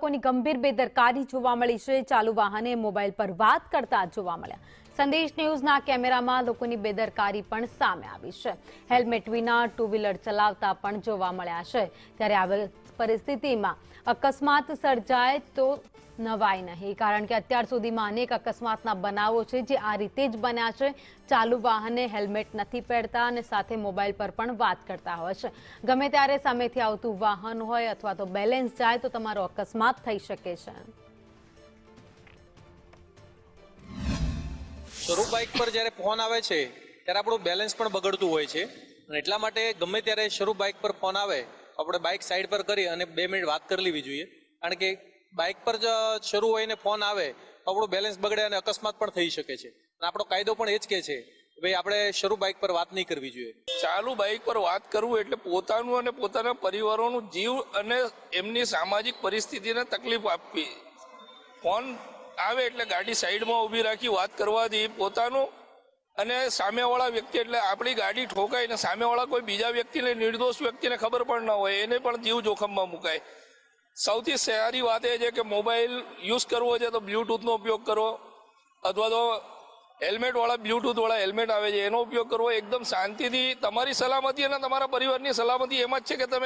ચાલકોની ગંભીર બેદરકારી જોવા મળી છે। ચાલુ વાહને મોબાઈલ પર વાત કરતા જોવા મળ્યા। સંદેશ ન્યૂઝના કેમેરામાં લોકોની બેદરકારી પણ સામે આવી છે। હેલ્મેટ વિના ટુ વ્હીલર ચલાવતા પણ જોવા મળ્યા છે। ત્યારે આવી પરિસ્થિતિમાં અકસ્માત સર્જાય તો નવાઈ નહીં, કારણ કે અત્યાર સુધીમાં અનેક અકસ્માતના બનાવો છે જે આ રીતે જ બન્યા છે। ચાલુ વાહને હેલ્મેટ નથી પહેરતા અને સાથે મોબાઈલ પર પણ વાત કરતા હોય છે। ગમે ત્યારે સામેથી આવતું વાહન હોય અથવા તો બેલેન્સ જાય તો તમારો અકસ્માત થઈ શકે છે। શરૂ બાઇક પર જ્યારે ફોન આવે છે ત્યારે આપણું બેલેન્સ પણ બગડતું હોય છે અને એટલા માટે ગમે ત્યારે શરૂ બાઇક પર ફોન આવે આપણે બાઇક સાઈડ પર કરી અને 2 મિનિટ વાત કરી લેવી જોઈએ, કારણ કે બાઇક પર જ શરૂ હોય ને ફોન આવે તો આપણું બેલેન્સ બગડે અને અકસ્માત પણ થઈ શકે છે। અને આપણો કાયદો પણ એ જ કહે છે કે ભાઈ આપણે શરૂ બાઇક પર વાત નહીં કરવી જોઈએ। ચાલુ બાઇક પર વાત કરવું એટલે પોતાનું અને પોતાના પરિવારોનું જીવ અને એમની સામાજિક પરિસ્થિતિને તકલીફ આપવી। ફોન આવે એટલે ગાડી સાઈડમાં ઊભી રાખી વાત કરવાથી પોતાનું અને સામેવાળા વ્યક્તિ, એટલે આપણી ગાડી ઠોકાય ને સામેવાળા કોઈ બીજા વ્યક્તિને, નિર્દોષ વ્યક્તિને ખબર પણ ન હોય, એને પણ જીવ જોખમમાં મુકાય। સૌથી સારી વાત એ છે કે મોબાઈલ યુઝ કરવો છે તો બ્લ્યુટૂથનો ઉપયોગ કરો, અથવા તો હેલ્મેટવાળા બ્લ્યુટૂથવાળા હેલ્મેટ આવે છે એનો ઉપયોગ કરવો। એકદમ શાંતિથી, તમારી સલામતી અને તમારા પરિવારની સલામતી એમાં જ છે કે તમે